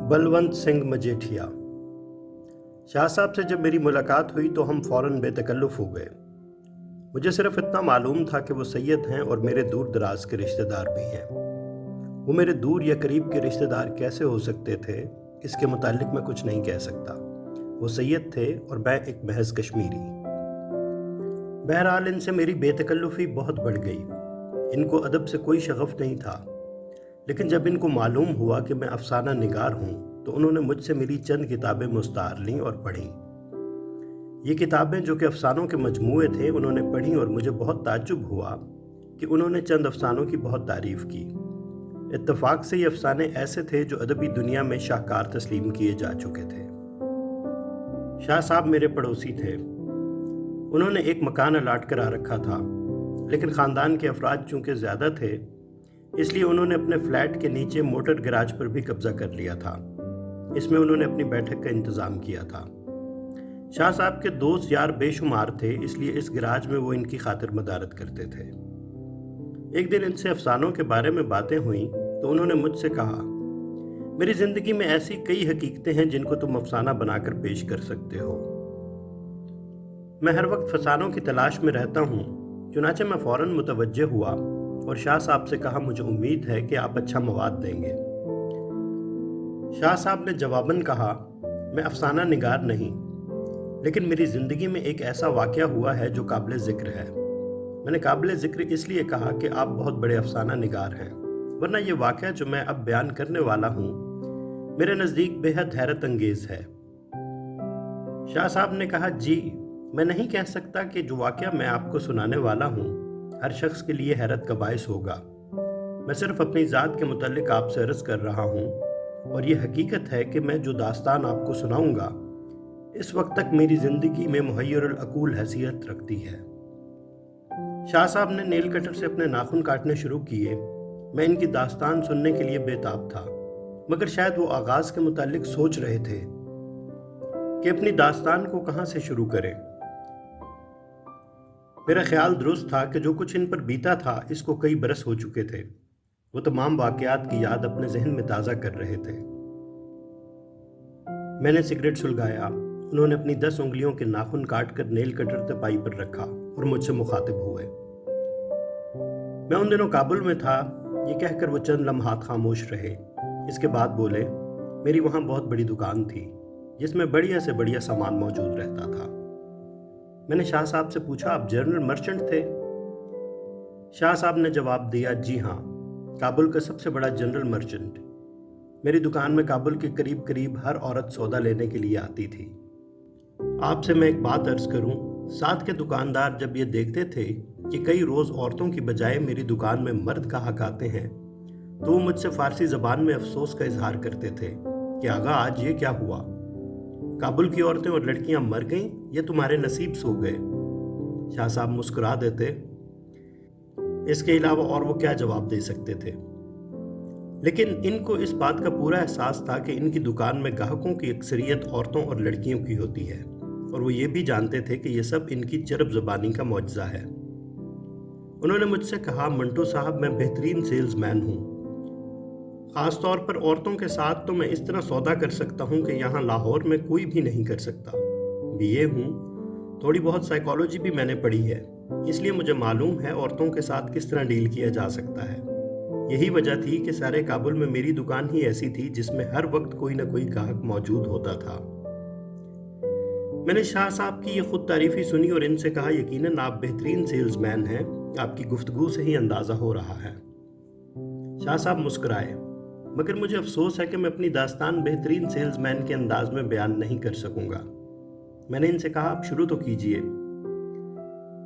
बलवंत सिंह मजीठिया। शाह साहब से जब मेरी मुलाकात हुई तो हम फौरन बेतकल्लुफ़ हो गए। मुझे सिर्फ इतना मालूम था कि वो सैयद हैं और मेरे दूर दराज के रिश्तेदार भी हैं। वो मेरे दूर या करीब के रिश्तेदार कैसे हो सकते थे, इसके मुतालिक मैं कुछ नहीं कह सकता। वो सैयद थे और मैं एक महज कश्मीरी। बहरहाल इनसे मेरी बेतकल्लुफ़ी बहुत बढ़ गई। इनको अदब से कोई शगफ नहीं था, लेकिन जब इनको मालूम हुआ कि मैं अफसाना निगार हूँ तो उन्होंने मुझसे मेरी चंद किताबें मुस्तार लीं और पढ़ीं। ये किताबें जो कि अफसानों के मजमूए थे उन्होंने पढ़ीं और मुझे बहुत ताज्जुब हुआ कि उन्होंने चंद अफसानों की बहुत तारीफ़ की। इत्तफाक से ये अफसाने ऐसे थे जो अदबी दुनिया में शाहकार तस्लीम किए जा चुके थे। शाह साहब मेरे पड़ोसी थे। उन्होंने एक मकान अलाट करा रखा था, लेकिन ख़ानदान के अफराद चूँकि ज़्यादा थे इसलिए उन्होंने अपने फ्लैट के नीचे मोटर गैराज पर भी कब्जा कर लिया था। इसमें उन्होंने अपनी बैठक का इंतज़ाम किया था। शाह साहब के दोस्त यार बेशुमार थे, इसलिए इस गैराज में वो इनकी खातिर मदारत करते थे। एक दिन इनसे अफसानों के बारे में बातें हुई तो उन्होंने मुझसे कहा, मेरी ज़िंदगी में ऐसी कई हकीकतें हैं जिनको तुम अफसाना बनाकर पेश कर सकते हो। मैं हर वक्त फसानों की तलाश में रहता हूँ। चुनाचे मैं फ़ौरन मुतवज्जे हुआ और शाह साहब से कहा, मुझे उम्मीद है कि आप अच्छा मवाद देंगे। शाह साहब ने जवाबन कहा, मैं अफसाना निगार नहीं, लेकिन मेरी ज़िंदगी में एक ऐसा वाक़या हुआ है जो काबिल ज़िक्र है। मैंने काबिल ज़िक्र इसलिए कहा कि आप बहुत बड़े अफसाना निगार हैं, वरना ये वाक़या जो मैं अब बयान करने वाला हूँ मेरे नज़दीक बेहद हैरत अंगेज़ है। शाह साहब ने कहा, जी मैं नहीं कह सकता कि जो वाक़या मैं आपको सुनाने वाला हूँ हर शख्स के लिए हैरत का बायस होगा। मैं सिर्फ अपनी ज़ात के मुतालिक आपसे अर्ज़ कर रहा हूँ और ये हकीकत है कि मैं जो दास्तान आपको सुनाऊंगा इस वक्त तक मेरी ज़िंदगी में मुहय्यरुल अकूल हैसियत रखती है। शाह साहब ने नेल कटर से अपने नाखून काटने शुरू किए। मैं इनकी दास्तान सुनने के लिए बेताब था, मगर शायद वो आगाज़ के मुतालिक सोच रहे थे कि अपनी दास्तान को कहाँ से शुरू करें। मेरा ख्याल दुरुस्त था कि जो कुछ इन पर बीता था इसको कई बरस हो चुके थे। वो तमाम वाक़यात की याद अपने जहन में ताज़ा कर रहे थे। मैंने सिगरेट सुलगाया। उन्होंने अपनी 10 उंगलियों के नाखून काट कर नेल कटर तपाई पर रखा और मुझसे मुखातिब हुए। मैं उन दिनों काबुल में था, ये कहकर वो चंद लम्हात खामोश रहे। इसके बाद बोले, मेरी वहाँ बहुत बड़ी दुकान थी जिसमें बढ़िया से बढ़िया सामान मौजूद रहता था। मैंने शाह साहब से पूछा, आप जनरल मर्चेंट थे? शाह साहब ने जवाब दिया, जी हाँ, काबुल का सबसे बड़ा जनरल मर्चेंट। मेरी दुकान में काबुल के करीब करीब हर औरत सौदा लेने के लिए आती थी। आपसे मैं एक बात अर्ज करूं, साथ के दुकानदार जब ये देखते थे कि कई रोज़ औरतों की बजाय मेरी दुकान में मर्द गाहक आते हैं तो वो मुझसे फ़ारसी ज़बान में अफसोस का इजहार करते थे कि आगा आज ये क्या हुआ, काबुल की औरतें और लड़कियां मर गईं, ये तुम्हारे नसीब सो गए। शाह साहब मुस्कुरा देते। इसके अलावा और वो क्या जवाब दे सकते थे, लेकिन इनको इस बात का पूरा एहसास था कि इनकी दुकान में ग्राहकों की अक्सरियत औरतों और लड़कियों की होती है और वो ये भी जानते थे कि ये सब इनकी चरब ज़बानी का मौजज़ा है। उन्होंने मुझसे कहा, मंटो साहब मैं बेहतरीन सेल्समैन हूँ, ख़ास तौर पर औरतों के साथ तो मैं इस तरह सौदा कर सकता हूँ कि यहाँ लाहौर में कोई भी नहीं कर सकता। बीए हूँ, थोड़ी बहुत साइकोलॉजी भी मैंने पढ़ी है, इसलिए मुझे मालूम है औरतों के साथ किस तरह डील किया जा सकता है। यही वजह थी कि सारे काबुल में मेरी दुकान ही ऐसी थी जिसमें हर वक्त कोई ना कोई ग्राहक मौजूद होता था। मैंने शाह साहब की ये खुद तारीफी सुनी और इनसे कहा, यकीनन आप बेहतरीन सेल्समैन हैं, आपकी गुफ्तगू से ही अंदाज़ा हो रहा है। शाह साहब मुस्कुराए, मगर मुझे अफसोस है कि मैं अपनी दास्तान बेहतरीन सेल्समैन के अंदाज में बयान नहीं कर सकूंगा। मैंने इनसे कहा, आप शुरू तो कीजिए।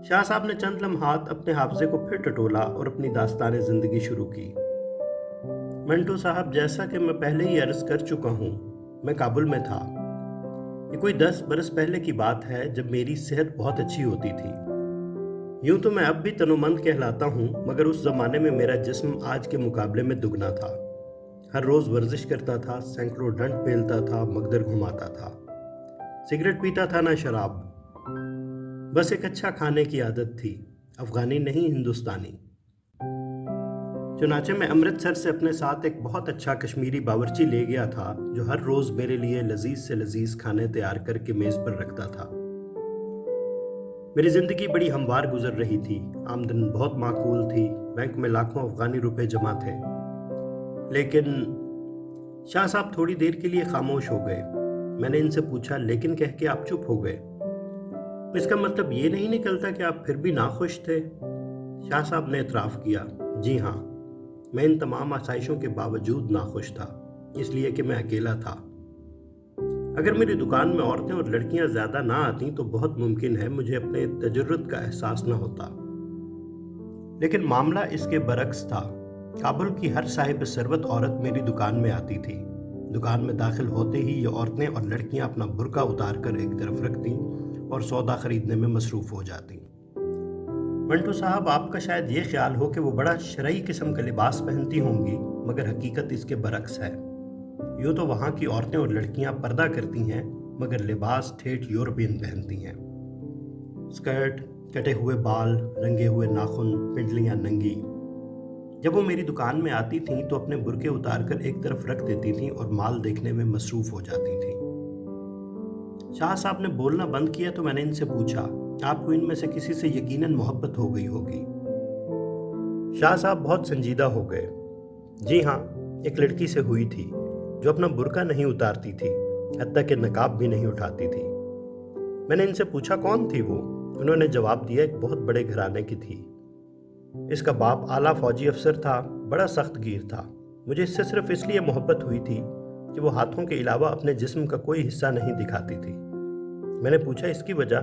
शाह साहब ने चंद लम्हात अपने हाफजे को फिर टटोला और अपनी दास्तान ज़िंदगी शुरू की। मंटो साहब, जैसा कि मैं पहले ही अर्ज़ कर चुका हूँ, मैं काबुल में था। ये कोई 10 बरस पहले की बात है जब मेरी सेहत बहुत अच्छी होती थी। यूं तो मैं अब भी तनोमंद कहलाता हूँ, मगर उस ज़माने में मेरा जिस्म आज के मुकाबले में दुगना था। हर रोज़ वर्जिश करता था, सैकड़ों डंड पेलता था, मगदर घुमाता था, सिगरेट पीता था ना शराब। बस एक अच्छा खाने की आदत थी, अफ़गानी नहीं हिंदुस्तानी। चुनाचे मैं अमृतसर से अपने साथ एक बहुत अच्छा कश्मीरी बावर्ची ले गया था जो हर रोज़ मेरे लिए लजीज से लजीज खाने तैयार करके मेज़ पर रखता था। मेरी ज़िंदगी बड़ी हमवार गुजर रही थी। आमदन बहुत माकूल थी। बैंक में लाखों अफगानी रुपए जमा थे। लेकिन शाह साहब थोड़ी देर के लिए खामोश हो गए। मैंने इनसे पूछा, लेकिन कह के आप चुप हो गए? इसका मतलब ये नहीं निकलता कि आप फिर भी नाखुश थे? शाह साहब ने इतराफ़ किया, जी हाँ, मैं इन तमाम आसाइशों के बावजूद नाखुश था, इसलिए कि मैं अकेला था। अगर मेरी दुकान में औरतें और लड़कियां ज़्यादा ना आती तो बहुत मुमकिन है मुझे अपने तजर्रुद का एहसास ना होता। लेकिन मामला इसके बरक्स था। काबुल की हर साहिब सरवत औरत मेरी दुकान में आती थी। दुकान में दाखिल होते ही ये औरतें और लड़कियां अपना बुर्का उतार कर एक तरफ रखती और सौदा खरीदने में मसरूफ़ हो जाती। मंटू साहब, आपका शायद ये ख्याल हो कि वो बड़ा शरई किस्म का लिबास पहनती होंगी, मगर हकीकत इसके बरक्स है। यूँ तो वहाँ की औरतें और लड़कियाँ पर्दा करती हैं, मगर लिबास ठेठ यूरोपियन पहनती हैं। स्कर्ट, कटे हुए बाल, रंगे हुए नाखून, पिंडलियाँ नंगी। जब वो मेरी दुकान में आती थीं तो अपने बुर्के उतार कर एक तरफ रख देती थीं और माल देखने में मसरूफ़ हो जाती थीं। शाह साहब ने बोलना बंद किया तो मैंने इनसे पूछा, आपको इनमें से किसी से यकीनन मोहब्बत हो गई होगी? शाह साहब बहुत संजीदा हो गए। जी हाँ, एक लड़की से हुई थी जो अपना बुर्का नहीं उतारती थी, हत्ता कि नकाब भी नहीं उठाती थी। मैंने इनसे पूछा, कौन थी वो? उन्होंने जवाब दिया, एक बहुत बड़े घराने की थी। इसका बाप आला फौजी अफसर था, बड़ा सख्त गिर था। मुझे इससे सिर्फ इसलिए मोहब्बत हुई थी कि वो हाथों के अलावा अपने जिस्म का कोई हिस्सा नहीं दिखाती थी। मैंने पूछा, इसकी वजह?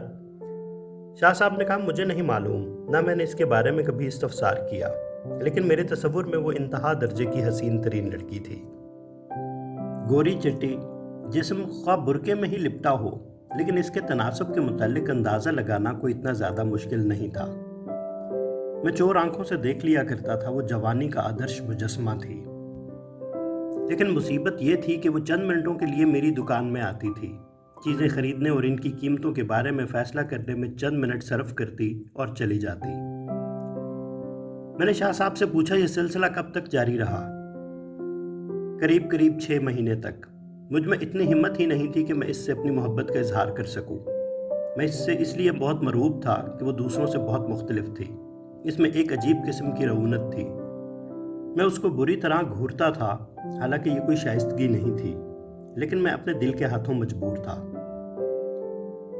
शाह साहब ने कहा, मुझे नहीं मालूम, ना मैंने इसके बारे में कभी इस्तफसार किया, लेकिन मेरे तसव्वुर में वो इंतहा दर्जे की हसीन तरीन लड़की थी। गोरी चिट्टी, जिस्म ख्वाह बुरके में ही लिपटा हो, लेकिन इसके तनासब के मुतालिक अंदाज़ा लगाना कोई इतना ज़्यादा मुश्किल नहीं था। मैं चोर आंखों से देख लिया करता था, वो जवानी का आदर्श मुजस्मा थी। लेकिन मुसीबत ये थी कि वो चंद मिनटों के लिए मेरी दुकान में आती थी। चीज़ें खरीदने और इनकी कीमतों के बारे में फ़ैसला करने में चंद मिनट सर्फ करती और चली जाती। मैंने शाह साहब से पूछा, यह सिलसिला कब तक जारी रहा? करीब करीब 6 महीने तक। मुझ में इतनी हिम्मत ही नहीं थी कि मैं इससे अपनी मोहब्बत का इजहार कर सकूं। मैं इससे इसलिए बहुत मरूब था कि वो दूसरों से बहुत मुख्तलिफ थी। इसमें एक अजीब किस्म की रऊनत थी। मैं उसको बुरी तरह घूरता था, हालांकि ये कोई शाइस्तगी नहीं थी, लेकिन मैं अपने दिल के हाथों मजबूर था।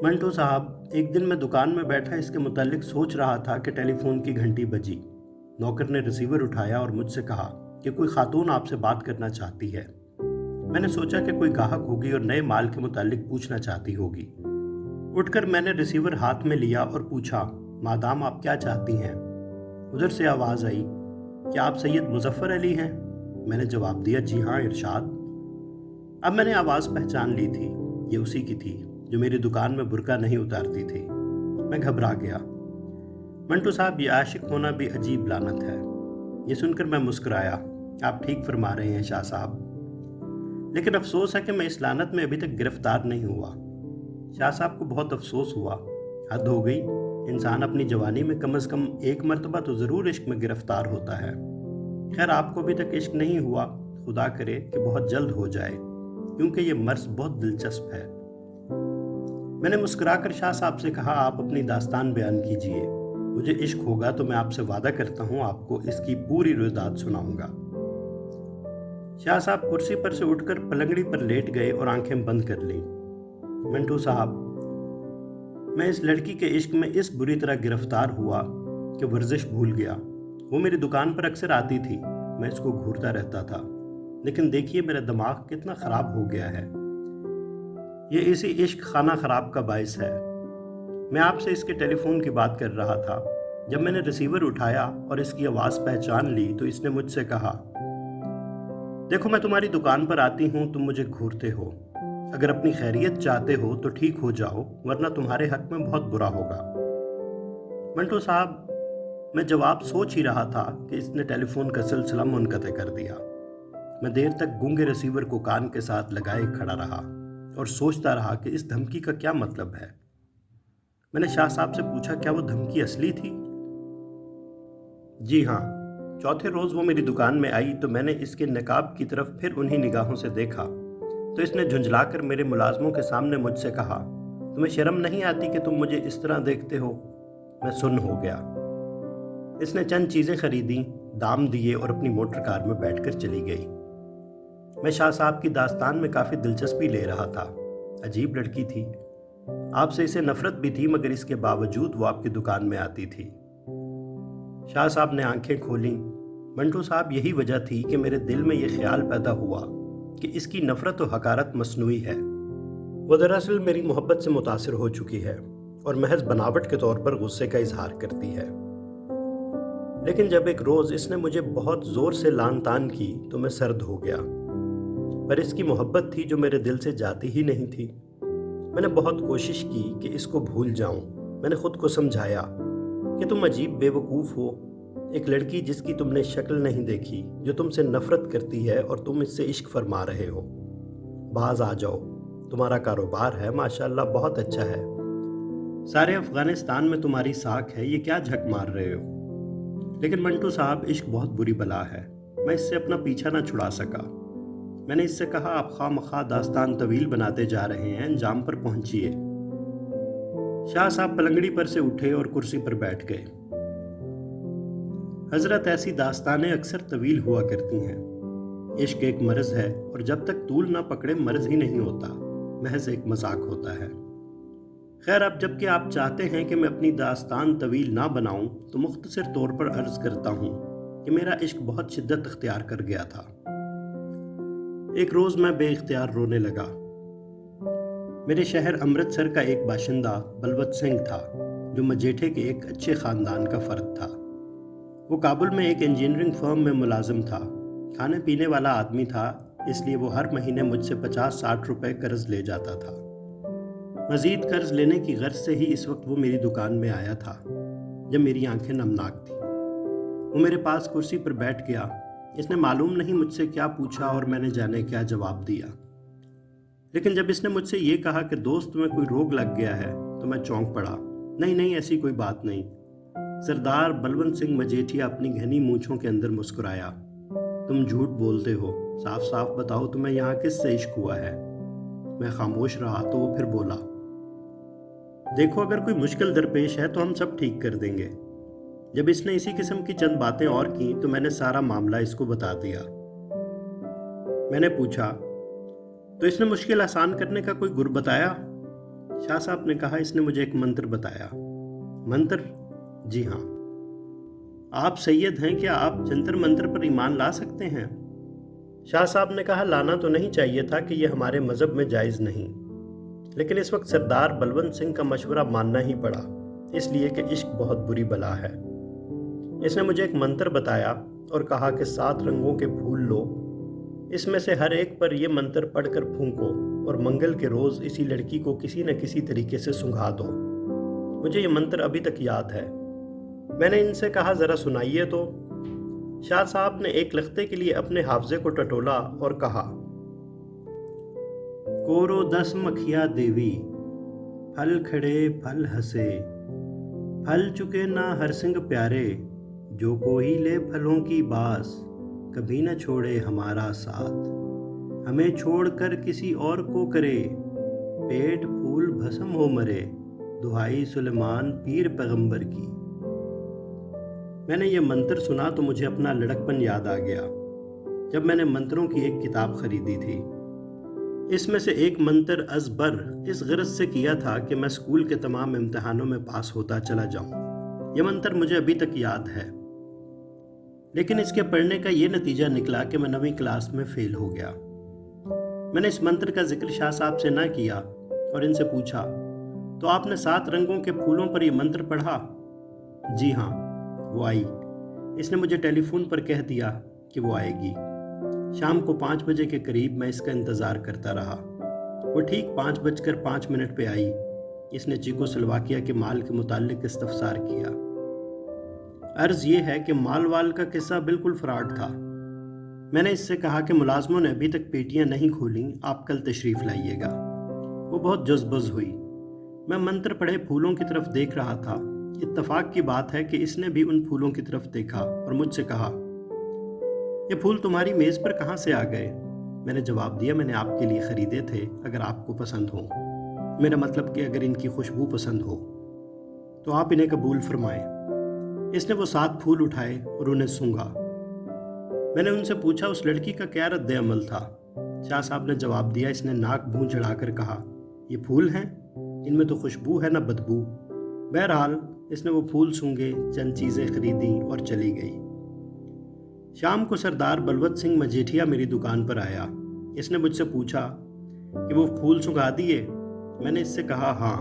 मंटू साहब, एक दिन मैं दुकान में बैठा इसके मुतालिक सोच रहा था कि टेलीफोन की घंटी बजी। नौकर ने रिसीवर उठाया और मुझसे कहा कि कोई खातून आपसे बात करना चाहती है। मैंने सोचा कि कोई गाहक होगी और नए माल के मुतालिक पूछना चाहती होगी। उठकर मैंने रिसीवर हाथ में लिया और पूछा, मादाम आप क्या चाहती हैं? उधर से आवाज़ आई, क्या आप सैयद मुजफ्फर अली हैं? मैंने जवाब दिया, जी हाँ, इरशाद। अब मैंने आवाज़ पहचान ली थी। ये उसी की थी जो मेरी दुकान में बुर्का नहीं उतारती थी। मैं घबरा गया। मंटू साहब, ये आशिक होना भी अजीब लानत है। ये सुनकर मैं मुस्कुराया। आप ठीक फरमा रहे हैं शाह साहब, लेकिन अफसोस है कि मैं इस लानत में अभी तक गिरफ्तार नहीं हुआ। शाह साहब को बहुत अफसोस हुआ। हद हो गई। इंसान अपनी जवानी में कम से कम एक मर्तबा तो ज़रूर इश्क में गिरफ्तार होता है। खैर, आपको अभी तक इश्क नहीं हुआ, खुदा करे कि बहुत जल्द हो जाए, क्योंकि ये मर्ज बहुत दिलचस्प है। मैंने मुस्कुराकर शाह साहब से कहा, आप अपनी दास्तान बयान कीजिए। मुझे इश्क होगा तो मैं आपसे वादा करता हूँ आपको इसकी पूरी रुदात सुनाऊंगा। शाह साहब कुर्सी पर से उठकर पलंगड़ी पर लेट गए और आंखें बंद कर लीं। मंटू साहब, मैं इस लड़की के इश्क में इस बुरी तरह गिरफ्तार हुआ कि वर्जिश भूल गया। वो मेरी दुकान पर अक्सर आती थी, मैं इसको घूरता रहता था, लेकिन देखिए मेरा दिमाग कितना ख़राब हो गया है। ये इसी इश्क खाना ख़राब का बायस है। मैं आपसे इसके टेलीफोन की बात कर रहा था। जब मैंने रिसीवर उठाया और इसकी आवाज़ पहचान ली तो इसने मुझसे कहा, देखो मैं तुम्हारी दुकान पर आती हूँ, तुम मुझे घूरते हो। अगर अपनी खैरियत चाहते हो तो ठीक हो जाओ, वरना तुम्हारे हक में बहुत बुरा होगा। मंटू साहब, मैं जवाब सोच ही रहा था कि इसने टेलीफोन का सिलसिला मुनक़ते कर दिया। मैं देर तक गूंगे रिसीवर को कान के साथ लगाए खड़ा रहा और सोचता रहा कि इस धमकी का क्या मतलब है। मैंने शाह साहब से पूछा, क्या वो धमकी असली थी? जी हाँ, चौथे रोज़ वो मेरी दुकान में आई तो मैंने इसके नकाब की तरफ फिर उन्हीं निगाहों से देखा तो इसने झुंझलाकर मेरे मुलाजमों के सामने मुझसे कहा, तुम्हें शर्म नहीं आती कि तुम मुझे इस तरह देखते हो? मैं सुन्न हो गया। इसने चंद चीज़ें खरीदी, दाम दिए और अपनी मोटर कार में बैठकर चली गई। मैं शाह साहब की दास्तान में काफ़ी दिलचस्पी ले रहा था। अजीब लड़की थी, आपसे इसे नफरत भी थी, मगर इसके बावजूद वो आपकी दुकान में आती थी। शाह साहब ने आंखें खोलीं। मंटू साहब, यही वजह थी कि मेरे दिल में ये ख्याल पैदा हुआ कि इसकी नफरत और हकारत मसनूई है। वो दरअसल मेरी मोहब्बत से मुतासिर हो चुकी है और महज बनावट के तौर पर गुस्से का इजहार करती है। लेकिन जब एक रोज़ इसने मुझे बहुत ज़ोर से लान तान की तो मैं सर्द हो गया। पर इसकी मोहब्बत थी जो मेरे दिल से जाती ही नहीं थी। मैंने बहुत कोशिश की कि इसको भूल जाऊं। मैंने खुद को समझाया कि तुम अजीब बेवकूफ़ हो, एक लड़की जिसकी तुमने शक्ल नहीं देखी, जो तुमसे नफरत करती है और तुम इससे इश्क फरमा रहे हो। बाज आ जाओ, तुम्हारा कारोबार है माशाल्लाह बहुत अच्छा है, सारे अफ़गानिस्तान में तुम्हारी साख है, ये क्या झक मार रहे हो? लेकिन मंटू साहब, इश्क बहुत बुरी बला है, मैं इससे अपना पीछा ना छुड़ा सका। मैंने इससे कहा, आप खामखा दास्तान तवील बनाते जा रहे हैं, अंजाम पर पहुंचिए। शाह साहब पलंगड़ी पर से उठे और कुर्सी पर बैठ गए। हजरत, ऐसी दास्तानें अक्सर तवील हुआ करती हैं। इश्क एक मर्ज है और जब तक तूल ना पकड़े मर्ज ही नहीं होता, महज एक मजाक होता है। खैर, अब जबकि आप चाहते हैं कि मैं अपनी दास्तान तवील ना बनाऊं तो मुख्तसर तौर पर अर्ज करता हूं कि मेरा इश्क बहुत शिद्दत इख्तियार कर गया था। एक रोज मैं बेइख्तियार रोने लगा। मेरे शहर अमृतसर का एक बाशिंदा बलवत सिंह था, जो मजेठे के एक अच्छे ख़ानदान का फ़र्द था। वो काबुल में एक इंजीनियरिंग फर्म में मुलाजिम था। खाने पीने वाला आदमी था, इसलिए वो हर महीने मुझसे 50-60 रुपए कर्ज ले जाता था। मज़ीद कर्ज लेने की गर्ज से ही इस वक्त वो मेरी दुकान में आया था, जब मेरी आंखें नमनाक थीं। वो मेरे पास कुर्सी पर बैठ गया। इसने मालूम नहीं मुझसे क्या पूछा और मैंने जाने क्या जवाब दिया। लेकिन जब इसने मुझसे ये कहा कि दोस्त में कोई रोग लग गया है तो मैं चौंक पड़ा। नहीं, ऐसी कोई बात नहीं। सरदार बलवंत सिंह मजेठिया अपनी घनी मूंछों के अंदर मुस्कुराया। तुम झूठ बोलते हो, साफ साफ बताओ तुम्हें यहाँ किससे इश्क हुआ है? मैं खामोश रहा तो वो फिर बोला, देखो, अगर कोई मुश्किल दरपेश है तो हम सब ठीक कर देंगे। जब इसने इसी किस्म की चंद बातें और की तो मैंने सारा मामला इसको बता दिया। मैंने पूछा, तो इसने मुश्किल आसान करने का कोई गुर बताया? शाह साहब ने कहा, इसने मुझे एक मंत्र बताया। मंत्र? जी हाँ। आप सैयद हैं, क्या आप जंतर मंत्र पर ईमान ला सकते हैं? शाह साहब ने कहा, लाना तो नहीं चाहिए था कि यह हमारे मजहब में जायज़ नहीं, लेकिन इस वक्त सरदार बलवंत सिंह का मशवरा मानना ही पड़ा, इसलिए कि इश्क बहुत बुरी बला है। इसने मुझे एक मंत्र बताया और कहा कि 7 रंगों के फूल लो, इसमें से हर एक पर यह मंत्र पढ़कर फूंको और मंगल के रोज़ इसी लड़की को किसी न किसी तरीके से सुंघा दो। मुझे ये मंत्र अभी तक याद है। मैंने इनसे कहा, ज़रा सुनाइए तो। शाह साहब ने एक लख्ते के लिए अपने हाफजे को टटोला और कहा, कोरो 10 मखिया देवी, फल खड़े फल हंसे, फल चुके ना हर सिंह प्यारे, जो कोई ले फलों की बास, कभी न छोड़े हमारा साथ, हमें छोड़कर किसी और को करे, पेट फूल भस्म हो मरे, दुहाई सुलेमान पीर पैगंबर की। मैंने ये मंत्र सुना तो मुझे अपना लड़कपन याद आ गया, जब मैंने मंत्रों की एक किताब खरीदी थी। इसमें से एक मंत्र अज़बर इस गरज से किया था कि मैं स्कूल के तमाम इम्तिहानों में पास होता चला जाऊं। यह मंत्र मुझे अभी तक याद है, लेकिन इसके पढ़ने का ये नतीजा निकला कि मैं 9वीं क्लास में फेल हो गया। मैंने इस मंत्र का जिक्र शाह साहब से ना किया और इनसे पूछा, तो आपने 7 रंगों के फूलों पर यह मंत्र पढ़ा? जी हाँ। वो आई। इसने मुझे टेलीफोन पर कह दिया कि वो आएगी। शाम को 5 बजे के करीब मैं इसका इंतज़ार करता रहा। वो ठीक 5:05 पे आई। इसने चेकोस्लोवाकिया के माल के मुताल्लिक इस्तफसार किया। अर्ज़ ये है कि माल वाल का किस्सा बिल्कुल फ्रॉड था। मैंने इससे कहा कि मुलाजमों ने अभी तक पेटियां नहीं खोली, आप कल तशरीफ़ लाइएगा। वो बहुत जज्बज़ हुई। मैं मंत्र पढ़े फूलों की तरफ देख रहा था। इत्तफाक की बात है कि इसने भी उन फूलों की तरफ देखा और मुझसे कहा, یہ پھول تمہاری میز پر کہاں سے آ گئے؟ میں نے جواب دیا، میں نے آپ کے لیے خریدے تھے، اگر آپ کو پسند ہوں۔ میرا مطلب کہ اگر ان کی خوشبو پسند ہو تو آپ انہیں قبول فرمائیں۔ اس نے وہ 7 پھول اٹھائے اور انہیں سونگھا۔ میں نے ان سے پوچھا اس لڑکی کا کیا رد عمل تھا؟ شاہ صاحب نے جواب دیا، اس نے ناک بھون چڑھا کر کہا، یہ پھول ہیں، ان میں تو خوشبو ہے نہ بدبو۔ بہرحال اس نے وہ پھول سونگھے، چند چیزیں خریدیں اور چلی گئی۔ شام کو سردار بلوت سنگھ مجیٹھیا میری دکان پر آیا۔ اس نے مجھ سے پوچھا کہ وہ پھول سونگھا دیے؟ میں نے اس سے کہا ہاں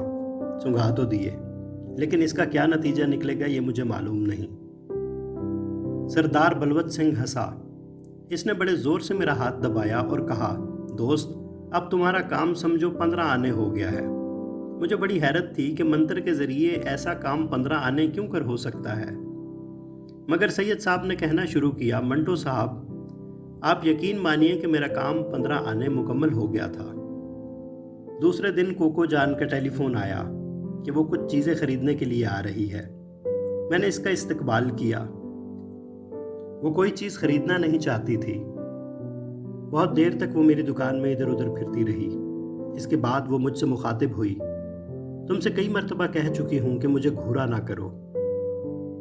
سونگھا تو دیے، لیکن اس کا کیا نتیجہ نکلے گا یہ مجھے معلوم نہیں۔ سردار بلوت سنگھ ہنسا۔ اس نے بڑے زور سے میرا ہاتھ دبایا اور کہا، دوست اب تمہارا کام سمجھو 15 آنے ہو گیا ہے۔ مجھے بڑی حیرت تھی کہ منتر کے ذریعے ایسا کام 15 آنے کیوں کر ہو سکتا ہے، مگر سید صاحب نے کہنا شروع کیا، منٹو صاحب آپ یقین مانیے کہ میرا کام 15 آنے مکمل ہو گیا تھا۔ دوسرے دن کوکو جان کا ٹیلی فون آیا کہ وہ کچھ چیزیں خریدنے کے لیے آ رہی ہے۔ میں نے اس کا استقبال کیا۔ وہ کوئی چیز خریدنا نہیں چاہتی تھی۔ بہت دیر تک وہ میری دکان میں ادھر ادھر پھرتی رہی۔ اس کے بعد وہ مجھ سے مخاطب ہوئی، تم سے کئی مرتبہ کہہ چکی ہوں کہ مجھے گھورا نہ کرو،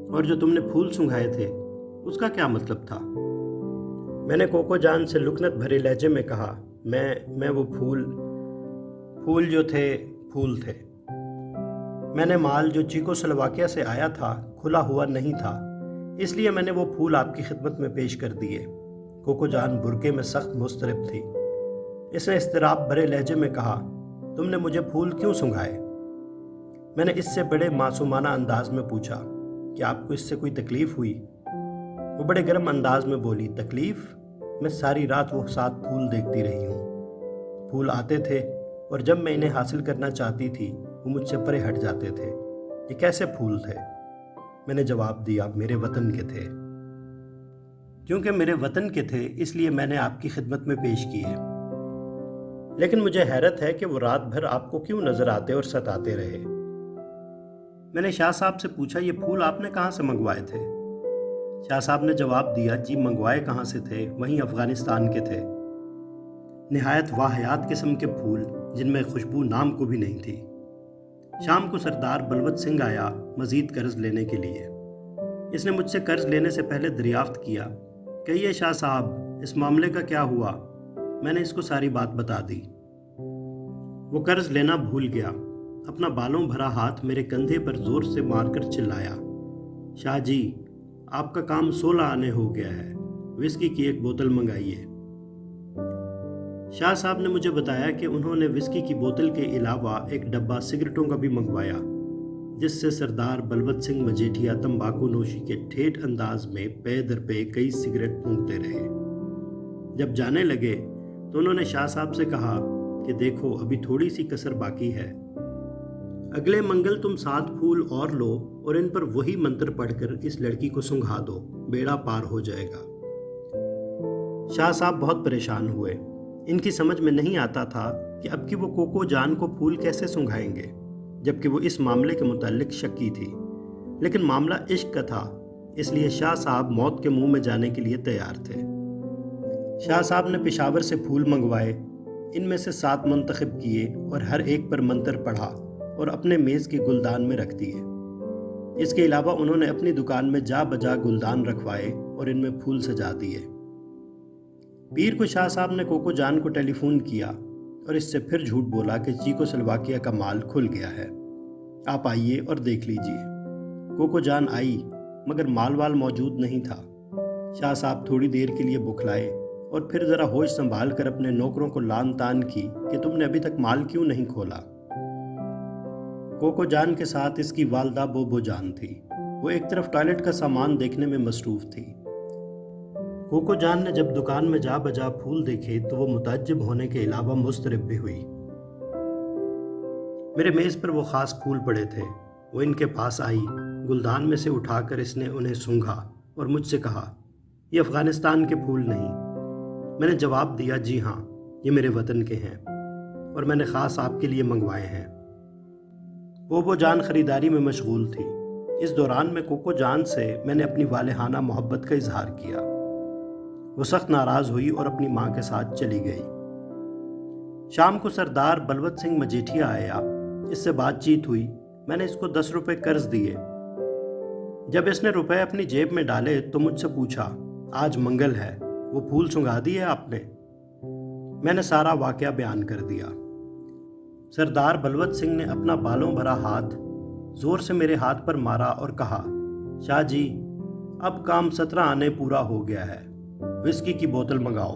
اور جو تم نے پھول سنگھائے تھے اس کا کیا مطلب تھا؟ میں نے کوکو جان سے لکنت بھرے لہجے میں کہا، میں وہ پھول جو تھے پھول تھے۔ میں نے مال جو چیکو سلواکیہ سے آیا تھا کھلا ہوا نہیں تھا، اس لیے میں نے وہ پھول آپ کی خدمت میں پیش کر دیے۔ کوکو جان برقعے میں سخت مضطرب تھی۔ اس نے اضطراب بھرے لہجے میں کہا، تم نے مجھے پھول کیوں سنگھائے؟ میں نے اس سے بڑے معصومانہ انداز میں پوچھا، کیا آپ کو اس سے کوئی تکلیف ہوئی؟ وہ بڑے گرم انداز میں بولی، تکلیف؟ میں ساری رات وہ 7 پھول دیکھتی رہی ہوں۔ پھول آتے تھے اور جب میں انہیں حاصل کرنا چاہتی تھی وہ مجھ سے پرے ہٹ جاتے تھے۔ یہ کیسے پھول تھے؟ میں نے جواب دیا، میرے وطن کے تھے۔ کیونکہ میرے وطن کے تھے اس لیے میں نے آپ کی خدمت میں پیش کیے، لیکن مجھے حیرت ہے کہ وہ رات بھر آپ کو کیوں نظر آتے اور ستاتے رہے۔ میں نے شاہ صاحب سے پوچھا، یہ پھول آپ نے کہاں سے منگوائے تھے؟ شاہ صاحب نے جواب دیا، جی منگوائے کہاں سے تھے، وہیں افغانستان کے تھے۔ نہایت واہیات قسم کے پھول جن میں خوشبو نام کو بھی نہیں تھی۔ شام کو سردار بلوت سنگھ آیا مزید قرض لینے کے لیے۔ اس نے مجھ سے قرض لینے سے پہلے دریافت کیا، کہیے شاہ صاحب اس معاملے کا کیا ہوا؟ میں نے اس کو ساری بات بتا دی۔ وہ قرض لینا بھول گیا۔ اپنا بالوں بھرا ہاتھ میرے کندھے پر زور سے مار کر چلایا، شاہ جی آپ کا کام 16 آنے ہو گیا ہے، وسکی کی 1 بوتل منگائیے۔ شاہ صاحب نے مجھے بتایا کہ انہوں نے وسکی کی بوتل کے علاوہ 1 ڈبہ سگریٹوں کا بھی منگوایا، جس سے سردار بلوت سنگھ مجیٹھیا تمباکو نوشی کے ٹھیٹھ انداز میں پے در پے کئی سگریٹ پھونکتے رہے۔ جب جانے لگے تو انہوں نے شاہ صاحب سے کہا کہ دیکھو ابھی تھوڑی سی کسر باقی ہے، اگلے منگل تم 7 پھول اور لو اور ان پر وہی منتر پڑھ کر اس لڑکی کو سنگھا دو، بیڑا پار ہو جائے گا۔ شاہ صاحب بہت پریشان ہوئے۔ ان کی سمجھ میں نہیں آتا تھا کہ اب کی وہ کوکو جان کو پھول کیسے سنگھائیں گے، جبکہ وہ اس معاملے کے متعلق شکی تھی، لیکن معاملہ عشق کا تھا، اس لیے شاہ صاحب موت کے منہ میں جانے کے لیے تیار تھے۔ شاہ صاحب نے پشاور سے پھول منگوائے، ان میں سے 7 منتخب کیے اور ہر ایک پر منتر پڑھا اور اپنے میز کی گلدان میں رکھ دیے۔ اس کے علاوہ انہوں نے اپنی دکان میں جا بجا گلدان رکھوائے اور ان میں پھول سجا دیے۔ پیر کو شاہ صاحب نے کوکو جان کو ٹیلی فون کیا اور اس سے پھر جھوٹ بولا کہ چیکو سلواکیہ کا مال کھل گیا ہے، آپ آئیے اور دیکھ لیجئے۔ کوکو جان آئی مگر مال وال موجود نہیں تھا۔ شاہ صاحب تھوڑی دیر کے لیے بکھلائے اور پھر ذرا ہوش سنبھال کر اپنے نوکروں کو لان تان کی کہ تم نے ابھی تک مال کیوں نہیں کھولا۔ کوکو جان کے ساتھ اس کی والدہ بوبو جان تھی، وہ ایک طرف ٹوائلٹ کا سامان دیکھنے میں مصروف تھی۔ کوکو جان نے جب دکان میں جا بجا پھول دیکھے تو وہ متعجب ہونے کے علاوہ مضطرب بھی ہوئی۔ میرے میز پر وہ خاص پھول پڑے تھے، وہ ان کے پاس آئی، گلدان میں سے اٹھا کر اس نے انہیں سونگھا اور مجھ سے کہا، یہ افغانستان کے پھول نہیں۔ میں نے جواب دیا، جی ہاں یہ میرے وطن کے ہیں اور میں نے خاص آپ کے لیے منگوائے ہیں۔ بوبو جان خریداری میں مشغول تھی۔ اس دوران میں کوکو جان سے میں نے اپنی والہانہ محبت کا اظہار کیا۔ وہ سخت ناراض ہوئی اور اپنی ماں کے ساتھ چلی گئی۔ شام کو سردار بلوت سنگھ مجیٹھیا آیا، اس سے بات چیت ہوئی۔ میں نے اس کو 10 روپے قرض دیے۔ جب اس نے روپے اپنی جیب میں ڈالے تو مجھ سے پوچھا، آج منگل ہے، وہ پھول سنگھا دیے آپ نے؟ میں نے سارا واقعہ بیان کر دیا۔ سردار بلوت سنگھ نے اپنا بالوں بھرا ہاتھ زور سے میرے ہاتھ پر مارا اور کہا، شاہ جی، اب کام 17 آنے پورا ہو گیا ہے، وسکی کی بوتل منگاؤ۔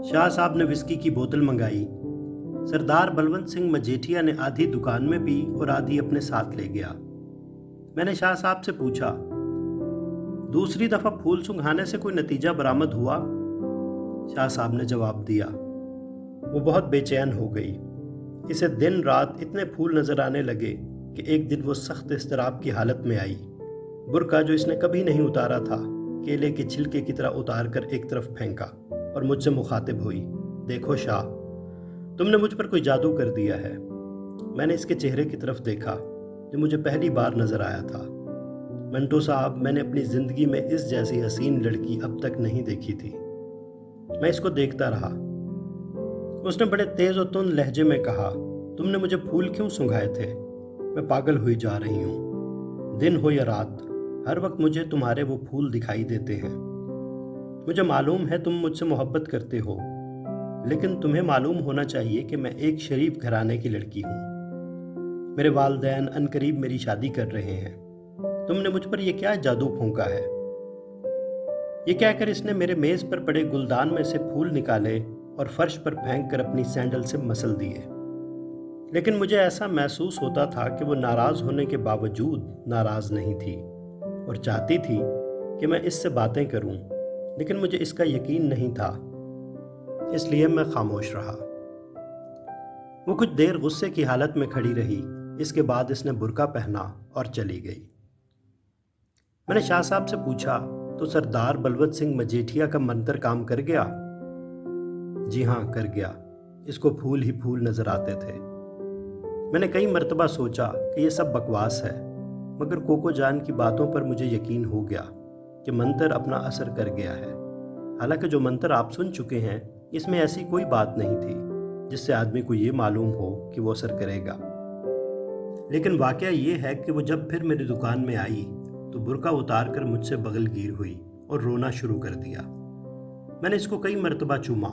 شاہ صاحب نے وسکی کی بوتل منگائی۔ سردار بلونت سنگھ مجیٹھیا نے آدھی دکان میں پی اور آدھی اپنے ساتھ لے گیا۔ میں نے شاہ صاحب سے پوچھا، دوسری دفعہ پھول سنگھانے سے کوئی نتیجہ برآمد ہوا؟ شاہ صاحب نے جواب دیا۔ وہ بہت بے چین ہو گئی۔ اسے دن رات اتنے پھول نظر آنے لگے کہ ایک دن وہ سخت اضطراب کی حالت میں آئی۔ برقع جو اس نے کبھی نہیں اتارا تھا، کیلے کے چھلکے کی طرح اتار کر ایک طرف پھینکا اور مجھ سے مخاطب ہوئی، دیکھو شاہ، تم نے مجھ پر کوئی جادو کر دیا ہے۔ میں نے اس کے چہرے کی طرف دیکھا جو مجھے پہلی بار نظر آیا تھا۔ منٹو صاحب، میں نے اپنی زندگی میں اس جیسی حسین لڑکی اب تک نہیں دیکھی تھی۔ میں اس کو دیکھتا رہا۔ اس نے بڑے تیز و تند لہجے میں کہا، تم نے مجھے پھول کیوں سنگھائے تھے؟ میں پاگل ہوئی جا رہی ہوں۔ دن ہو یا رات، ہر وقت مجھے تمہارے وہ پھول دکھائی دیتے ہیں۔ مجھے معلوم ہے تم مجھ سے محبت کرتے ہو، لیکن تمہیں معلوم ہونا چاہیے کہ میں ایک شریف گھرانے کی لڑکی ہوں۔ میرے والدین عنقریب میری شادی کر رہے ہیں۔ تم نے مجھ پر یہ کیا جادو پھونکا ہے؟ یہ کہہ کر اس نے میرے میز پر پڑے گلدان میں سے پھول نکالے اور فرش پر پھینک کر اپنی سینڈل سے مسل دیے۔ لیکن مجھے ایسا محسوس ہوتا تھا کہ وہ ناراض ہونے کے باوجود ناراض نہیں تھی اور چاہتی تھی کہ میں اس سے باتیں کروں، لیکن مجھے اس کا یقین نہیں تھا، اس لیے میں خاموش رہا۔ وہ کچھ دیر غصے کی حالت میں کھڑی رہی۔ اس کے بعد اس نے برقع پہنا اور چلی گئی۔ میں نے شاہ صاحب سے پوچھا، تو سردار بلوت سنگھ مجیٹھیا کا منتر کام کر گیا؟ جی ہاں، کر گیا۔ اس کو پھول ہی پھول نظر آتے تھے۔ میں نے کئی مرتبہ سوچا کہ یہ سب بکواس ہے، مگر کوکو جان کی باتوں پر مجھے یقین ہو گیا کہ منتر اپنا اثر کر گیا ہے۔ حالانکہ جو منتر آپ سن چکے ہیں، اس میں ایسی کوئی بات نہیں تھی جس سے آدمی کو یہ معلوم ہو کہ وہ اثر کرے گا۔ لیکن واقعہ یہ ہے کہ وہ جب پھر میری دکان میں آئی تو برقع اتار کر مجھ سے بغل گیر ہوئی اور رونا شروع کر دیا۔ میں نے اس کو کئی مرتبہ چوما،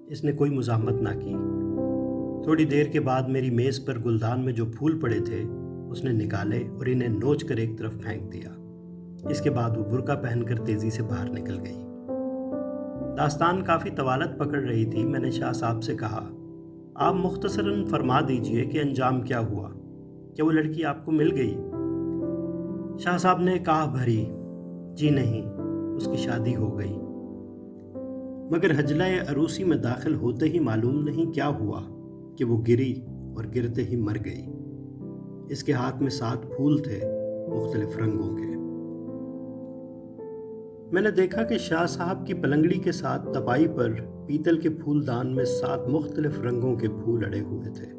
اس نے کوئی مزاحمت نہ کی۔ تھوڑی دیر کے بعد میری میز پر گلدان میں جو پھول پڑے تھے اس نے نکالے اور انہیں نوچ کر ایک طرف پھینک دیا۔ اس کے بعد وہ برقع پہن کر تیزی سے باہر نکل گئی۔ داستان کافی طوالت پکڑ رہی تھی۔ میں نے شاہ صاحب سے کہا، آپ مختصراً فرما دیجئے کہ انجام کیا ہوا؟ کیا وہ لڑکی آپ کو مل گئی؟ شاہ صاحب نے کہا بھری، جی نہیں، اس کی شادی ہو گئی۔ مگر حجلہ عروسی میں داخل ہوتے ہی معلوم نہیں کیا ہوا کہ وہ گری اور گرتے ہی مر گئی۔ اس کے ہاتھ میں 7 پھول تھے، مختلف رنگوں کے۔ میں نے دیکھا کہ شاہ صاحب کی پلنگڑی کے ساتھ تپائی پر پیتل کے پھول دان میں 7 مختلف رنگوں کے پھول اڑے ہوئے تھے۔